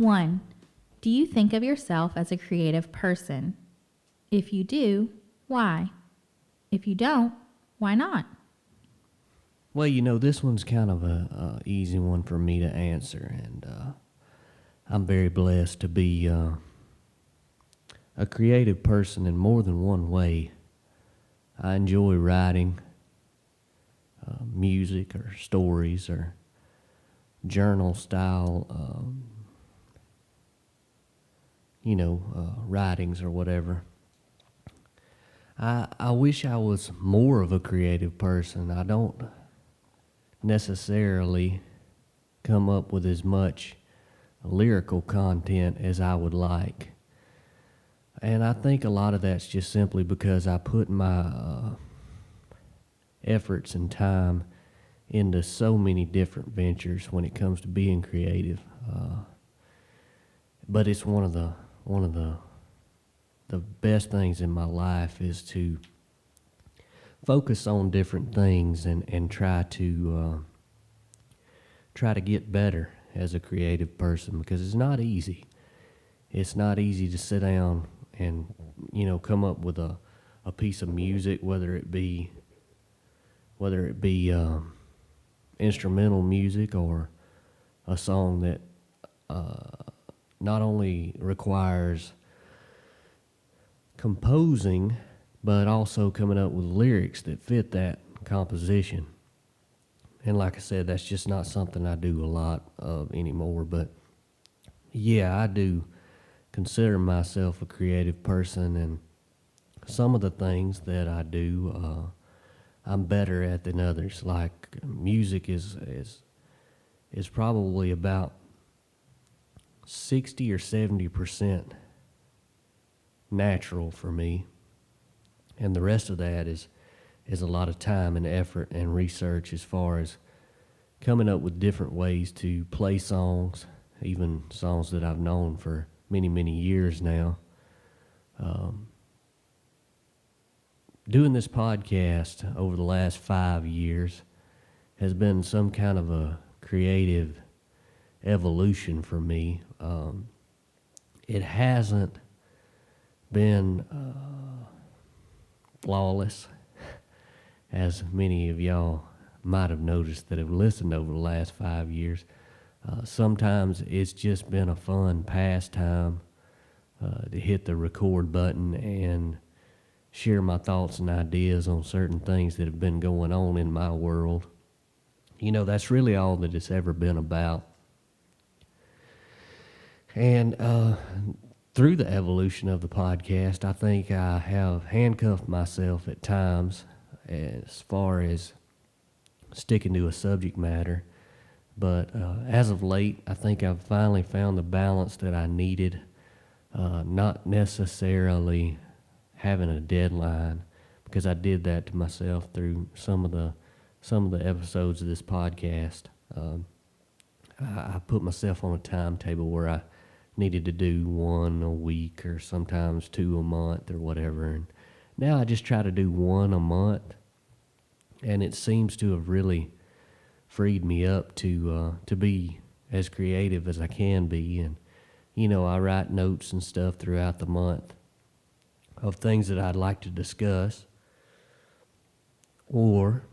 1. Do you think of yourself as a creative person? If you do, why? If you don't, why not? Well, this one's kind of a easy one for me to answer, and I'm very blessed to be a creative person in more than one way. I enjoy writing music or stories or journal style, writings or whatever. I wish I was more of a creative person. I don't necessarily come up with as much lyrical content as I would like. And I think a lot of that's just simply because I put my efforts and time into so many different ventures when it comes to being creative. But it's one of the best things in my life is to focus on different things and try to get better as a creative person, because it's not easy. It's not easy to sit down and come up with a piece of music, whether it be instrumental music or a song that not only requires composing, but also coming up with lyrics that fit that composition. And like I said, that's just not something I do a lot of anymore. But yeah, I do consider myself a creative person, and some of the things that I do, I'm better at than others. Like music is probably about 60 or 70% natural for me, and the rest of that is a lot of time and effort and research as far as coming up with different ways to play songs, even songs that I've known for many, many years now. Doing this podcast over the last 5 years has been some kind of a creative evolution for me. It hasn't been flawless, as many of y'all might have noticed that have listened over the last 5 years. Sometimes it's just been a fun pastime to hit the record button and share my thoughts and ideas on certain things that have been going on in my world. That's really all that it's ever been about. And through the evolution of the podcast, I think I have handcuffed myself at times as far as sticking to a subject matter. But as of late, I think I've finally found the balance that I needed, not necessarily having a deadline, because I did that to myself through some of the episodes of this podcast. I put myself on a timetable where I needed to do one a week or sometimes two a month or whatever. And now I just try to do one a month, and it seems to have really freed me up to be as creative as I can be. And I write notes and stuff throughout the month of things that I'd like to discuss, or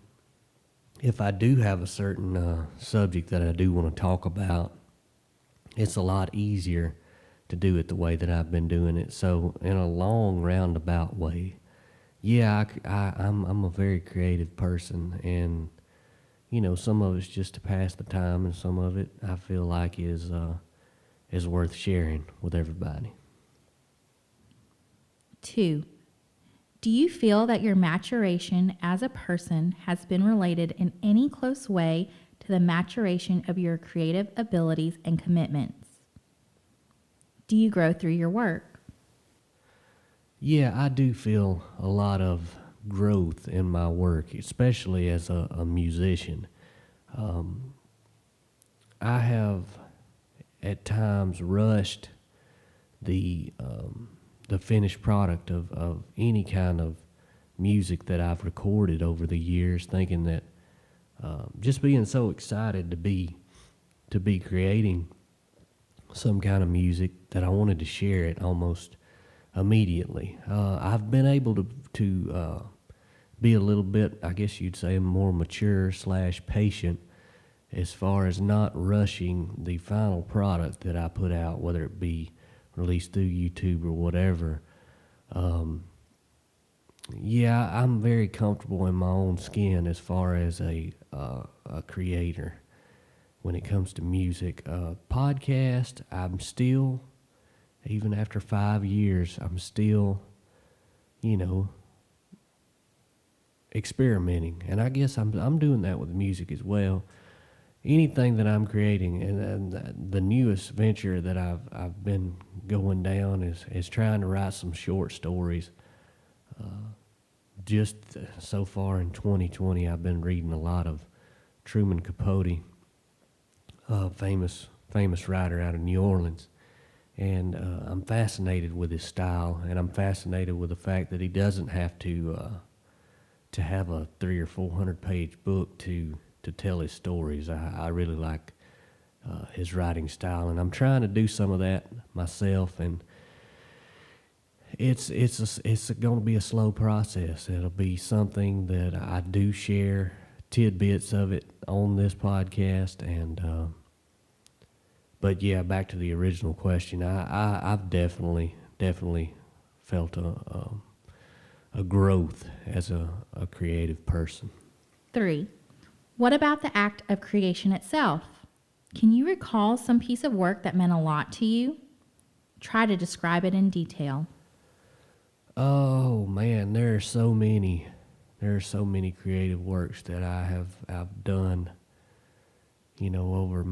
if I do have a certain subject that I do want to talk about, it's a lot easier to do it the way that I've been doing it. So in a long roundabout way, yeah, I'm a very creative person, and some of it's just to pass the time, and some of it I feel like is worth sharing with everybody. 2. Do you feel that your maturation as a person has been related in any close way to the maturation of your creative abilities and commitments? Do you grow through your work? Yeah, I do feel a lot of growth in my work, especially as a musician. I have at times rushed the finished product of any kind of music that I've recorded over the years, thinking that just being so excited to be creating some kind of music that I wanted to share it almost immediately. I've been able to be a little bit, I guess you'd say, more mature / patient as far as not rushing the final product that I put out, whether it be released through YouTube or whatever. Yeah, I'm very comfortable in my own skin as far as a creator when it comes to music. Podcast, I'm still, even after 5 years, I'm still, you know, experimenting, and I guess I'm doing that with music as well. Anything that I'm creating, and the newest venture that I've been going down is trying to write some short stories. Just so far in 2020, I've been reading a lot of Truman Capote, famous writer out of New Orleans, and I'm fascinated with his style, and I'm fascinated with the fact that he doesn't have to have a 300 or 400 page book to tell his stories. I really like his writing style, and I'm trying to do some of that myself, and it's going to be a slow process. It'll be something that I do share tidbits of it on this podcast, and but yeah, back to the original question. I've definitely felt a growth as a creative person. 3. What about the act of creation itself? Can you recall some piece of work that meant a lot to you? Try to describe it in detail. Oh man, there are so many. There are so many creative works that I've done. You know, over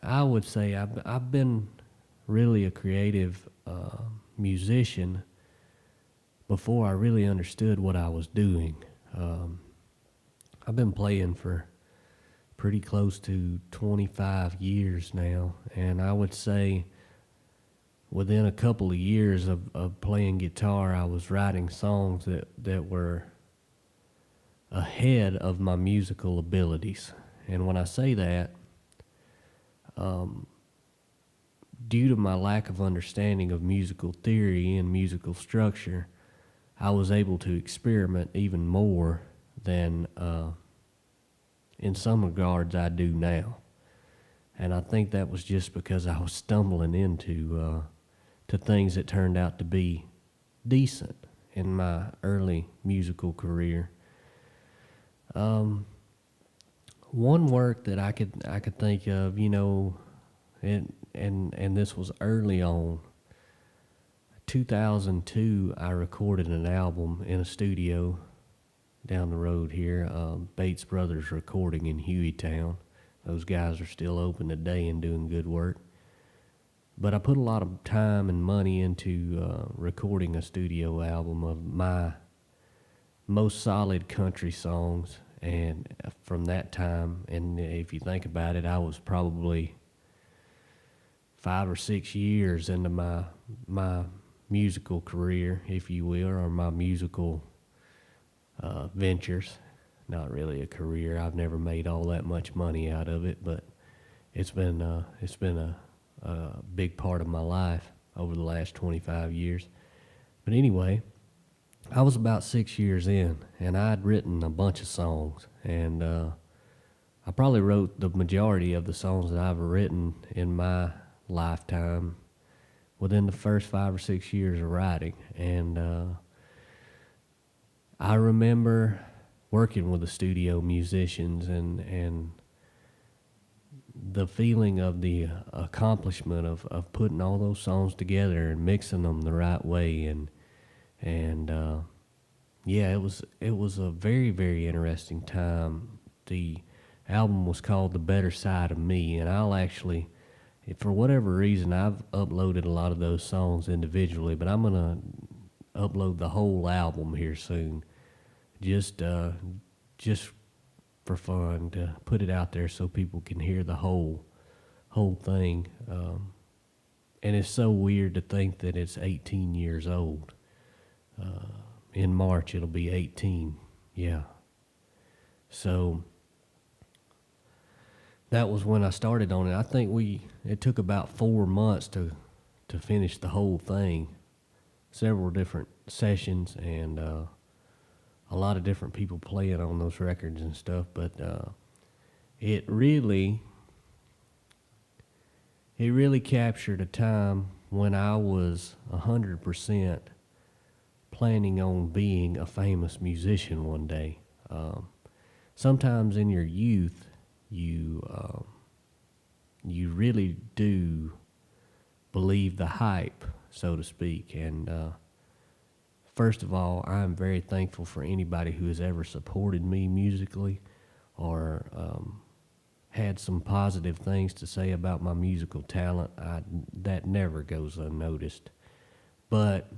I would say I've been really a creative musician before I really understood what I was doing. I've been playing for pretty close to 25 years now, and I would say within a couple of years of playing guitar, I was writing songs that were ahead of my musical abilities. And when I say that, due to my lack of understanding of musical theory and musical structure, I was able to experiment even more than in some regards I do now. And I think that was just because I was stumbling into to things that turned out to be decent in my early musical career. One work that I could think of, you know, and this was early on. 2002, I recorded an album in a studio down the road here, Bates Brothers Recording in Hueytown. Those guys are still open today and doing good work. But I put a lot of time and money into recording a studio album of my most solid country songs. And from that time, and if you think about it, I was probably 5 or 6 years into my musical career, if you will, or my musical ventures. Not really a career. I've never made all that much money out of it, but it's been a big part of my life over the last 25 years. But anyway, I was about 6 years in, and I'd written a bunch of songs, and I probably wrote the majority of the songs that I've written in my lifetime within the first 5 or 6 years of writing. And I remember working with the studio musicians and the feeling of the accomplishment of putting all those songs together and mixing them the right way, and yeah, it was a very, very interesting time. The album was called The Better Side of Me, and I'll actually, for whatever reason, I've uploaded a lot of those songs individually, but I'm gonna upload the whole album here soon, just for fun, to put it out there so people can hear the whole thing. And it's so weird to think that it's 18 years old. In March it'll be 18. Yeah. So that was when I started on it. I think it took about 4 months to finish the whole thing. Several different sessions and a lot of different people playing on those records and stuff. But it really captured a time when I was 100% planning on being a famous musician one day. Sometimes in your youth, you really do believe the hype, so to speak. And first of all, I'm very thankful for anybody who has ever supported me musically or had some positive things to say about my musical talent. That never goes unnoticed. But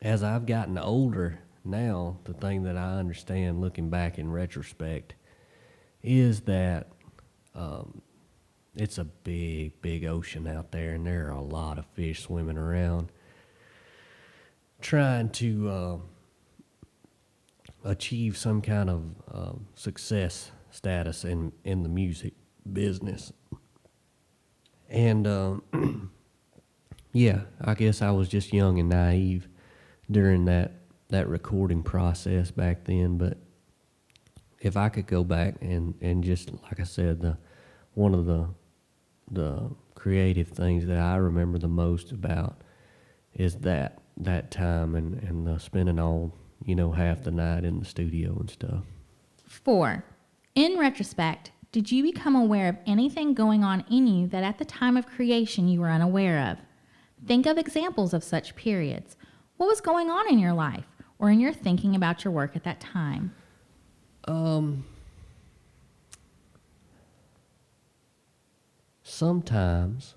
as I've gotten older now, the thing that I understand looking back in retrospect is that it's a big, big ocean out there, and there are a lot of fish swimming around trying to achieve some kind of success status in the music business. And yeah, I guess I was just young and naive during that recording process back then. But if I could go back and just, like I said, one of the creative things that I remember the most about is that time and spending all, half the night in the studio and stuff. 4. In retrospect, did you become aware of anything going on in you that at the time of creation you were unaware of? Think of examples of such periods. What was going on in your life or in your thinking about your work at that time? Sometimes,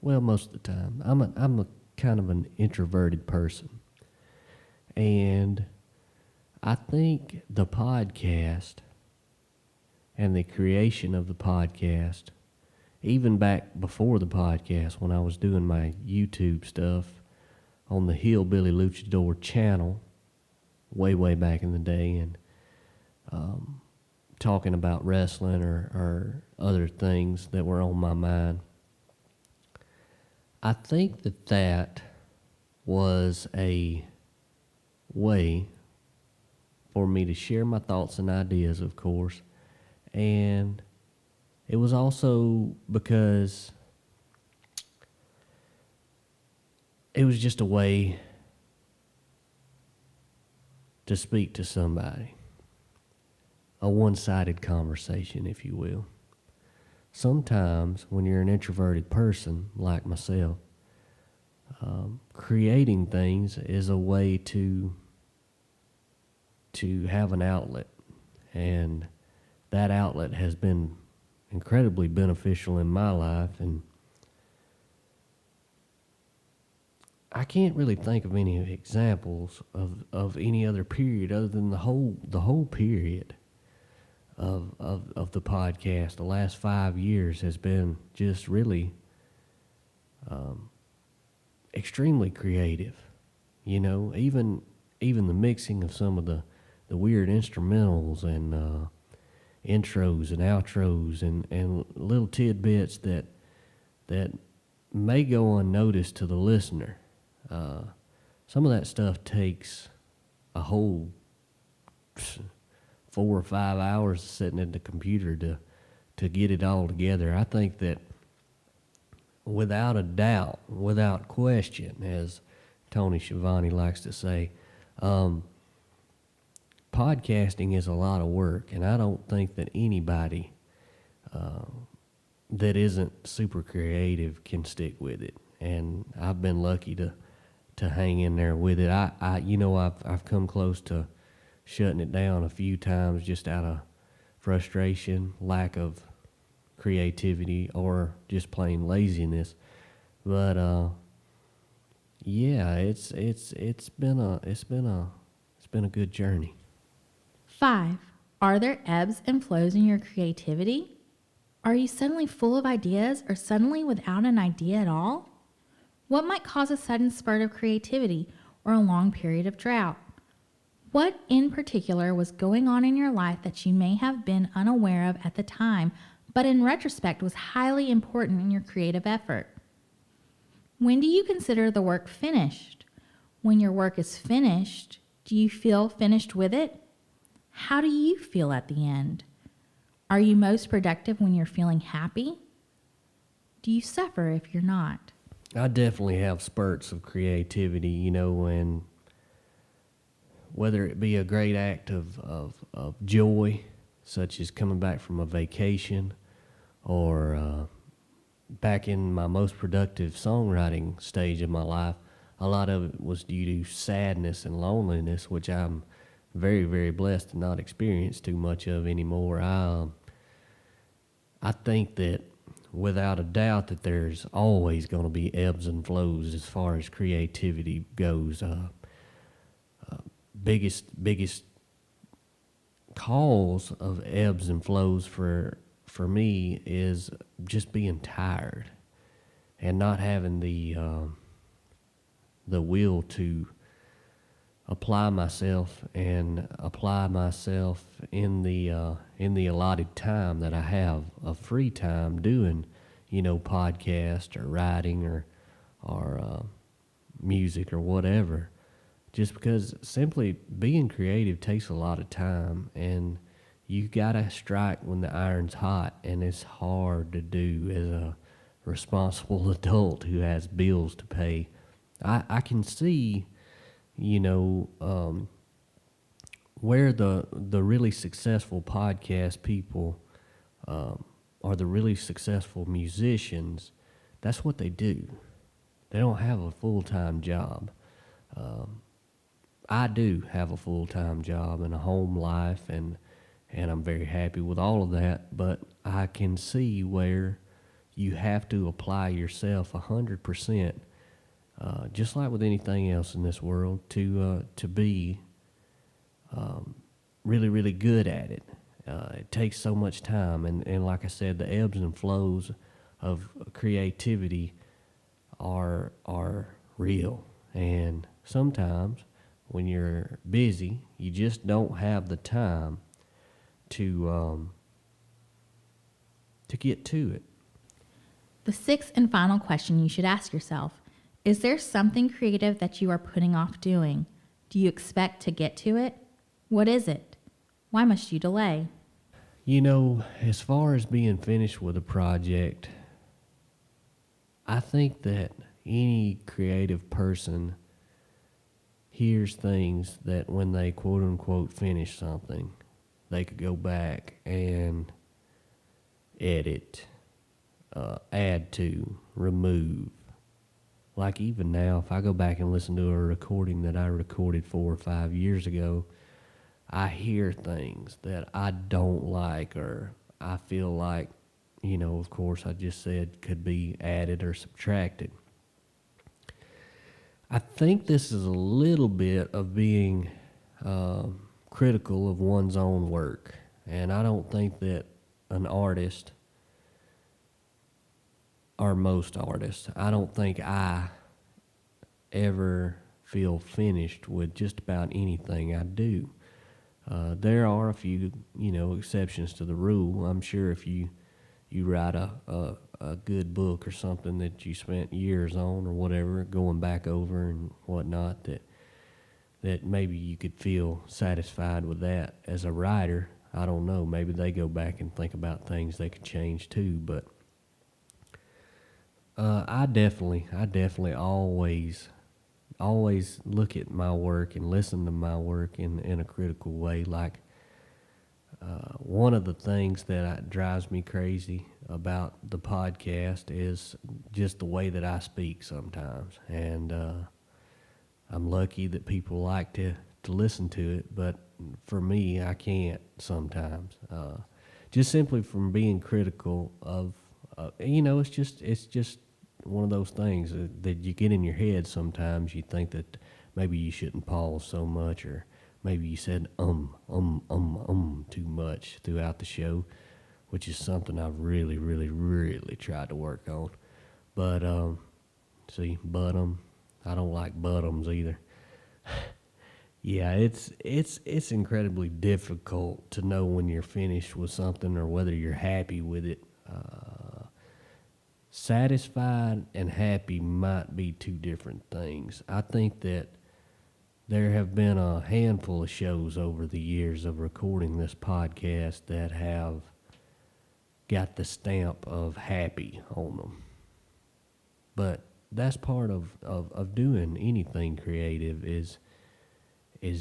well, most of the time, I'm a kind of an introverted person, and I think the podcast and the creation of the podcast, even back before the podcast when I was doing my YouTube stuff on the Hillbilly Luchador channel way back in the day, and talking about wrestling or other things that were on my mind, I think that was a way for me to share my thoughts and ideas, of course, and it was also because it was just a way to speak to somebody. A one-sided conversation, if you will. Sometimes when you're an introverted person like myself, creating things is a way to have an outlet, and that outlet has been incredibly beneficial in my life. And I can't really think of any examples of any other period other than the whole period of the podcast. The last 5 years has been just really extremely creative. Even the mixing of some of the weird instrumentals and intros and outros and little tidbits that may go unnoticed to the listener. Some of that stuff takes a whole 4 or 5 hours sitting at the computer to get it all together. I think that without a doubt, without question, as Tony Schiavone likes to say, podcasting is a lot of work, and I don't think that anybody that isn't super creative can stick with it. And I've been lucky to hang in there with it. I've come close to shutting it down a few times just out of frustration, lack of creativity, or just plain laziness. But yeah, it's been a good journey. 5. Are there ebbs and flows in your creativity? Are you suddenly full of ideas or suddenly without an idea at all? What might cause a sudden spurt of creativity or a long period of drought? What in particular was going on in your life that you may have been unaware of at the time, but in retrospect was highly important in your creative effort? When do you consider the work finished? When your work is finished, do you feel finished with it? How do you feel at the end? Are you most productive when you're feeling happy? Do you suffer if you're not? I definitely have spurts of creativity, when whether it be a great act of joy, such as coming back from a vacation, or back in my most productive songwriting stage of my life, a lot of it was due to sadness and loneliness, which I'm very, very blessed to not experience too much of anymore. I think that without a doubt that there's always going to be ebbs and flows as far as creativity goes. Biggest cause of ebbs and flows for me is just being tired and not having the will to apply myself in the allotted time that I have of free time doing, podcast or writing or music or whatever. Just because simply being creative takes a lot of time, and you gotta strike when the iron's hot, and it's hard to do as a responsible adult who has bills to pay. I can see, where the really successful podcast people are the really successful musicians. That's what they do. They don't have a full-time job. I do have a full-time job and a home life, and I'm very happy with all of that, but I can see where you have to apply yourself 100%, just like with anything else in this world, to be really, really good at it. It takes so much time, and like I said, the ebbs and flows of creativity are real, and sometimes when you're busy, you just don't have the time to get to it. The sixth and final question you should ask yourself: is there something creative that you are putting off doing? Do you expect to get to it? What is it? Why must you delay? As far as being finished with a project, I think that any creative person hears things that when they quote unquote finish something, they could go back and edit, add to, remove. Like even now, if I go back and listen to a recording that I recorded 4 or 5 years ago, I hear things that I don't like, or I feel like, of course I just said could be added or subtracted. I think this is a little bit of being critical of one's own work, and I don't think that an artist, or most artists, I don't think I ever feel finished with just about anything I do. There are a few, exceptions to the rule. I'm sure if you write a good book or something that you spent years on or whatever, going back over and whatnot, that maybe you could feel satisfied with that as a writer. I don't know. Maybe they go back and think about things they could change too. But I definitely always look at my work and listen to my work in a critical way. Like one of the things that drives me crazy about the podcast is just the way that I speak sometimes, and I'm lucky that people like to listen to it, but for me, I can't sometimes. Just simply from being critical of, it's just one of those things that you get in your head sometimes. You think that maybe you shouldn't pause so much, or maybe you said too much throughout the show, which is something I've really, really, really tried to work on. But, I don't like buttums either. Yeah, it's incredibly difficult to know when you're finished with something or whether you're happy with it. Satisfied and happy might be two different things. I think that there have been a handful of shows over the years of recording this podcast that have got the stamp of happy on them. But that's part of doing anything creative is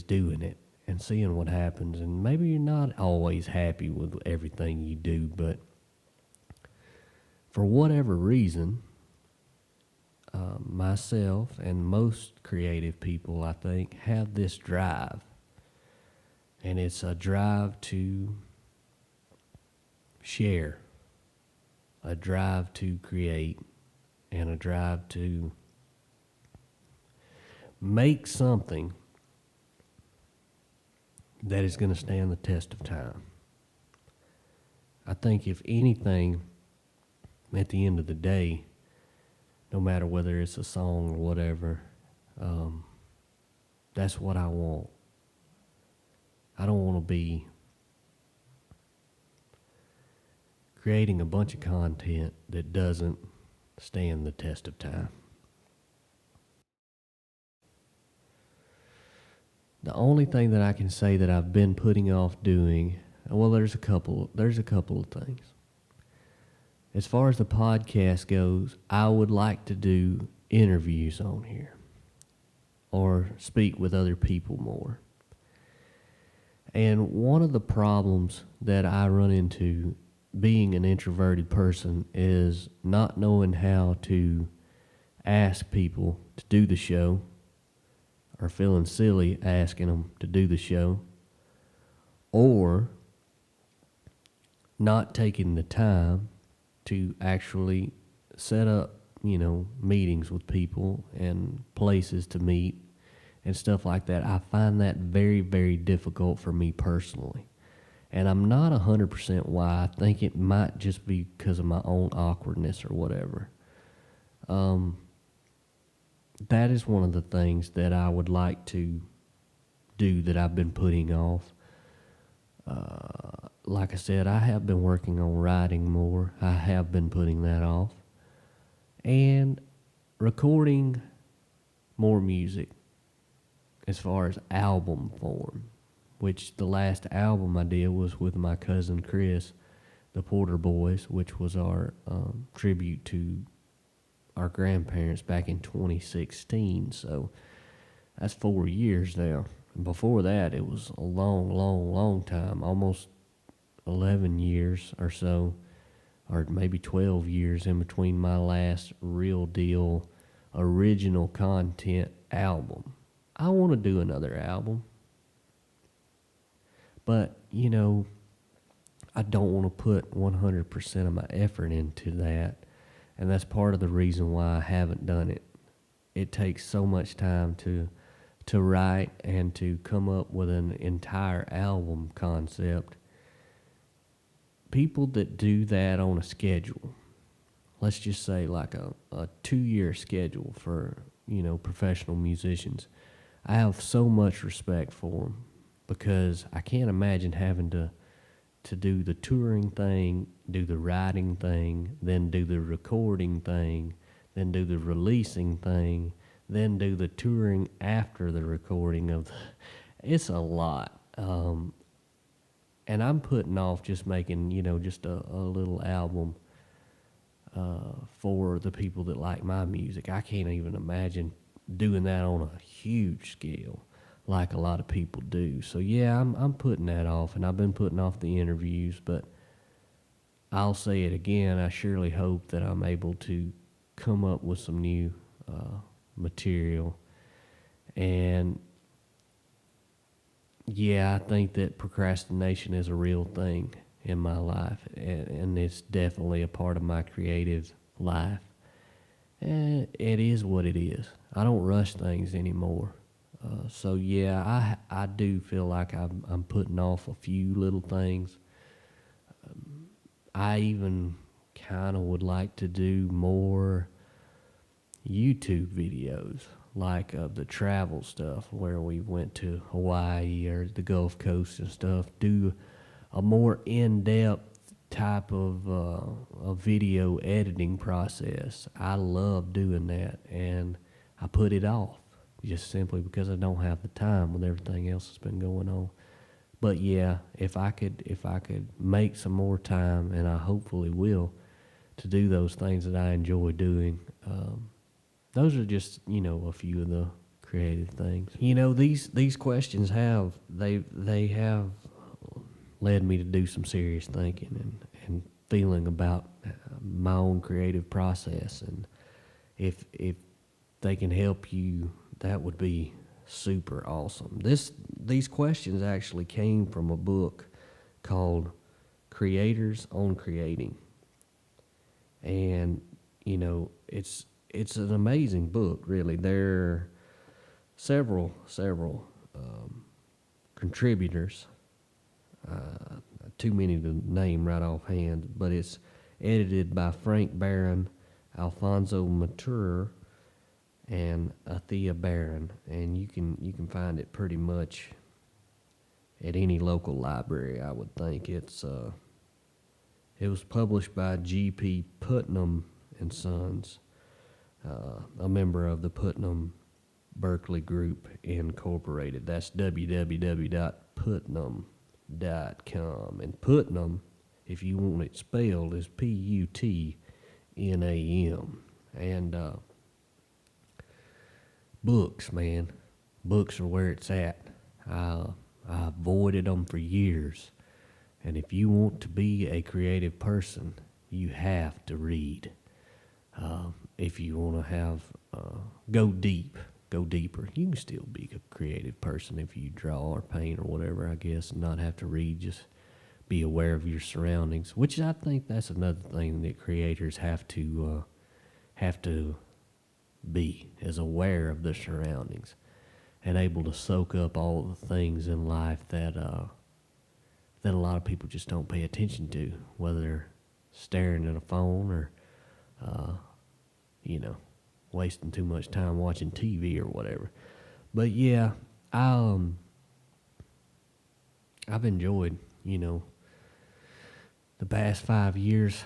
doing it and seeing what happens. And maybe you're not always happy with everything you do, but for whatever reason, myself and most creative people, I think, have this drive. And it's a drive to share, a drive to create, and a drive to make something that is going to stand the test of time. I think if anything, at the end of the day, no matter whether it's a song or whatever, that's what I want. I don't want to be creating a bunch of content that doesn't stand the test of time. The only thing that I can say that I've been putting off doing, well, there's a couple of things. As far as the podcast goes, I would like to do interviews on here or speak with other people more. And one of the problems that I run into being an introverted person is not knowing how to ask people to do the show, or feeling silly asking them to do the show, or not taking the time to actually set up, meetings with people and places to meet and stuff like that. I find that very, very difficult for me personally. And I'm not 100% why. I think it might just be because of my own awkwardness or whatever. That is one of the things that I would like to do that I've been putting off. Like I said, I have been working on writing more. I have been putting that off. And recording more music as far as album form, which the last album I did was with my cousin Chris, the Porter Boys, which was our tribute to our grandparents back in 2016. So that's 4 years now. And before that, it was a long, long, long time, almost 11 years or so, or maybe 12 years in between my last real deal original content album. I want to do another album, but I don't want to put 100% of my effort into that, and that's part of the reason why I haven't done it. It takes so much time to write and to come up with an entire album concept. People that do that on a schedule, let's just say like a 2-year schedule for, professional musicians, I have so much respect for them, because I can't imagine having to do the touring thing, do the writing thing, then do the recording thing, then do the releasing thing, then do the touring after the recording of it's a lot. And I'm putting off just making, just a little album for the people that like my music. I can't even imagine doing that on a huge scale like a lot of people do. So yeah, I'm putting that off, and I've been putting off the interviews, but I'll say it again, I surely hope that I'm able to come up with some new material. And yeah, I think that procrastination is a real thing in my life, and it's definitely a part of my creative life. And it is what it is. I don't rush things anymore. So yeah, I do feel like I'm putting off a few little things. I even kind of would like to do more YouTube videos. like the travel stuff where we went to Hawaii or the Gulf Coast and stuff, do a more in-depth type of a video editing process. I love doing that, and I put it off just simply because I don't have the time with everything else that's been going on. But yeah, if I could make some more time, and I hopefully will, to do those things that I enjoy doing. Those are just, a few of the creative things. These questions they have led me to do some serious thinking and feeling about my own creative process. And if they can help you, that would be super awesome. These questions actually came from a book called Creators on Creating. And, it's an amazing book, really. There are several contributors, too many to name right offhand, but it's edited by Frank Barron, Alfonso Mature, and Athea Barron, and you can find it pretty much at any local library, I would think. It was published by G.P. Putnam and Sons, a member of the Putnam Berkeley Group Incorporated. That's www.putnam.com. And Putnam, if you want it spelled, is Putnam. And books, man. Books are where it's at. I avoided them for years. And if you want to be a creative person, you have to read. If you want to go deeper. You can still be a creative person if you draw or paint or whatever, I guess, and not have to read. Just be aware of your surroundings, which I think that's another thing that creators have to be, is aware of their surroundings and able to soak up all the things in life that a lot of people just don't pay attention to, whether they're staring at a phone or wasting too much time watching TV or whatever. But yeah, I've enjoyed, the past 5 years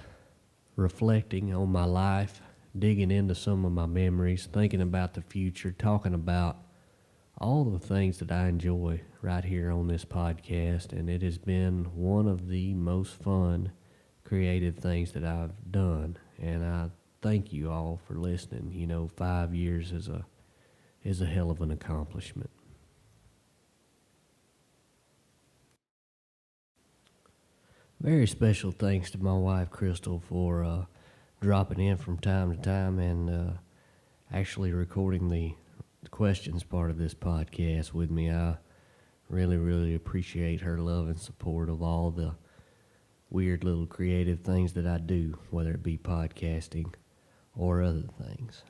reflecting on my life, digging into some of my memories, thinking about the future, talking about all the things that I enjoy right here on this podcast. And it has been one of the most fun, creative things that I've done. And I thank you all for listening. 5 years is a hell of an accomplishment. Very special thanks to my wife, Crystal, for dropping in from time to time and actually recording the questions part of this podcast with me. I really, really appreciate her love and support of all the weird little creative things that I do, whether it be podcasting or other things.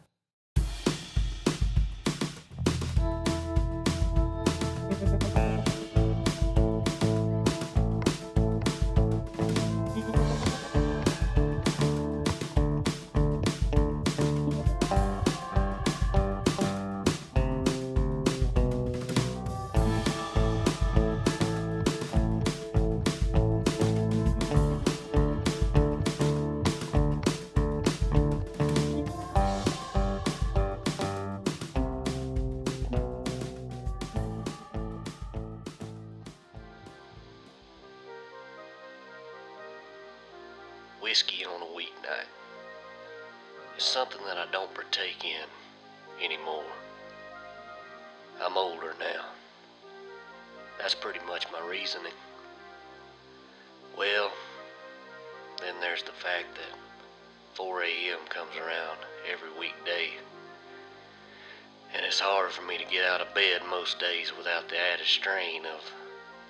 Whiskey on a weeknight is something that I don't partake in anymore. I'm older now. That's pretty much my reasoning. Well, then there's the fact that 4 a.m. comes around every weekday, and it's hard for me to get out of bed most days without the added strain of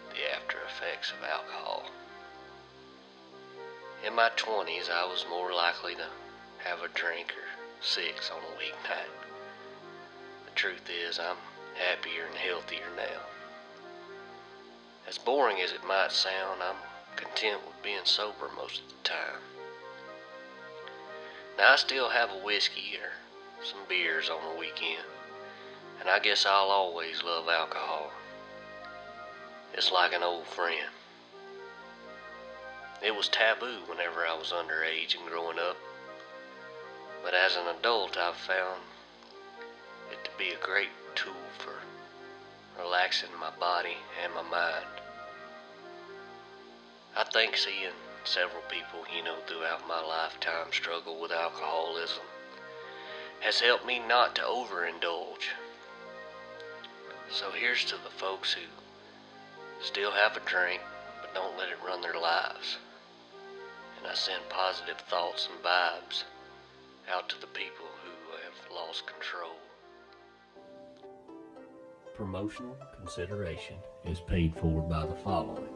the after effects of alcohol. In my 20s, I was more likely to have a drink or 6 on a weeknight. The truth is, I'm happier and healthier now. As boring as it might sound, I'm content with being sober most of the time. Now, I still have a whiskey or some beers on the weekend, and I guess I'll always love alcohol. It's like an old friend. It was taboo whenever I was underage and growing up, but as an adult I've found it to be a great tool for relaxing my body and my mind. I think seeing several people, throughout my lifetime struggle with alcoholism has helped me not to overindulge. So here's to the folks who still have a drink but don't let it run their lives. And I send positive thoughts and vibes out to the people who have lost control. Promotional consideration is paid for by the following.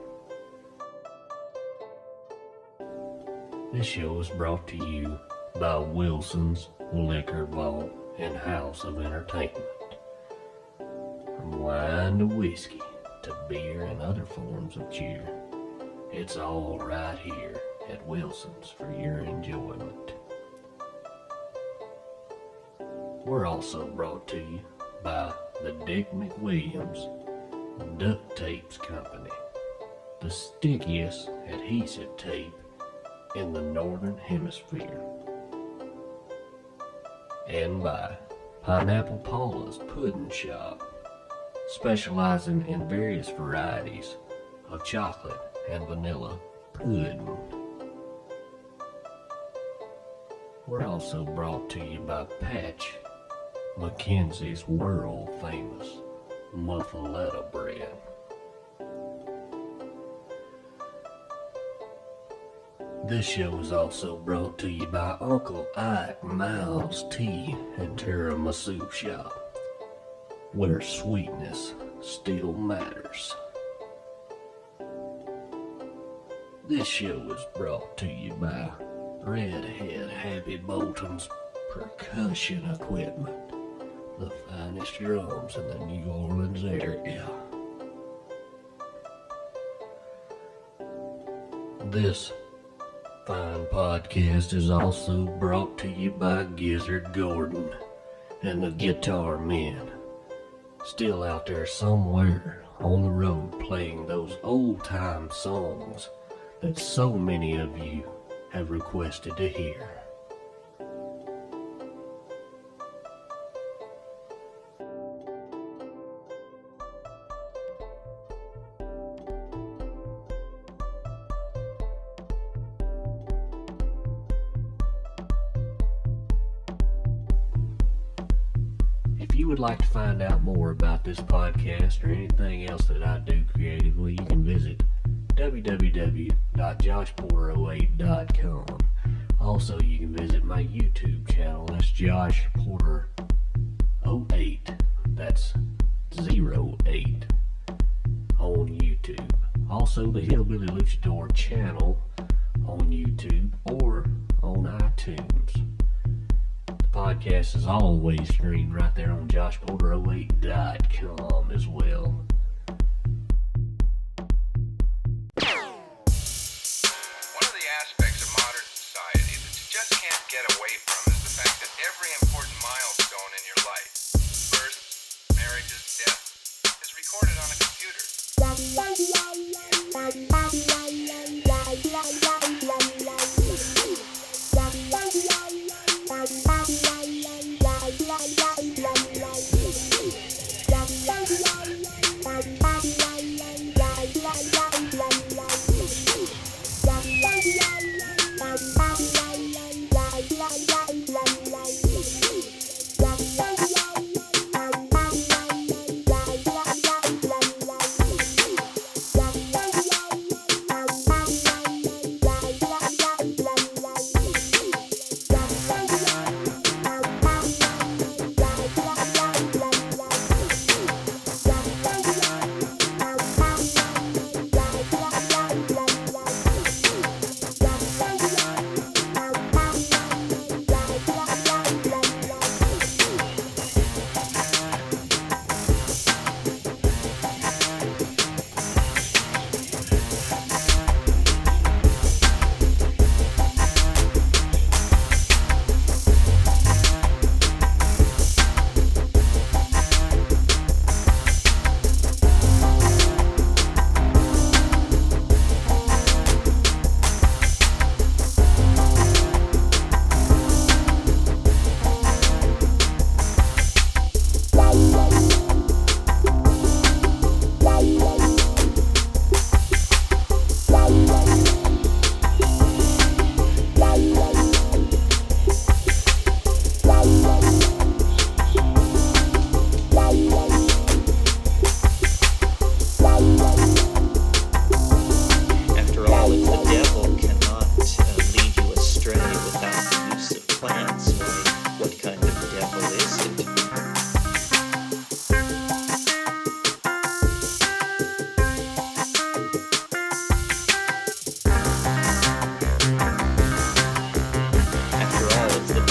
This show is brought to you by Wilson's Liquor Vault and House of Entertainment. From wine to whiskey to beer and other forms of cheer, it's all right here at Wilson's for your enjoyment. We're also brought to you by the Dick McWilliams Duct Tapes Company, the stickiest adhesive tape in the Northern Hemisphere. And by Pineapple Paula's Pudding Shop, specializing in various varieties of chocolate and vanilla pudding. We're also brought to you by Patch Mackenzie's world famous muffaletta bread. This show is also brought to you by Uncle Ike Miles Tea and Tiramisu Shop, where sweetness still matters. This show is brought to you by Redhead Happy Bolton's percussion equipment, the finest drums in the New Orleans area. This fine podcast is also brought to you by Gizzard Gordon and the Guitar Men, still out there somewhere on the road playing those old-time songs that so many of you have requested to hear. If you would like to find out more about this podcast or anything else that I do creatively, you can visit www.joshporter08.com. Also, you can visit my YouTube channel. That's Josh Porter 08. That's 08 on YouTube. Also, the Hillbilly Luchador channel on YouTube or on iTunes. The podcast is always streamed right there on joshporter08.com as well. One of the aspects of modern society that you just can't get away from is the fact that every important milestone in your life, birth, marriages, death, is recorded on a computer.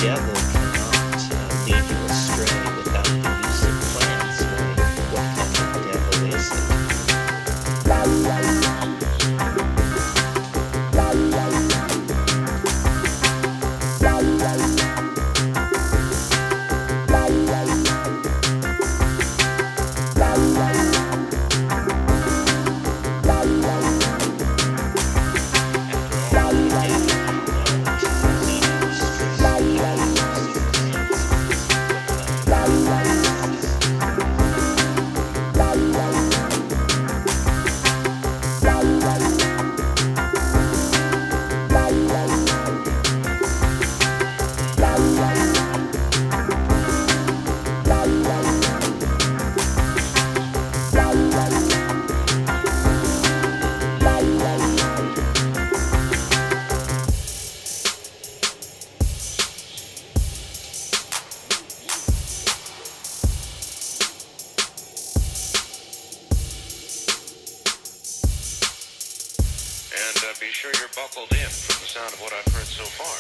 devil cannot lead you astray without the use of plants. What kind of devil is it? And be sure you're buckled in from the sound of what I've heard so far.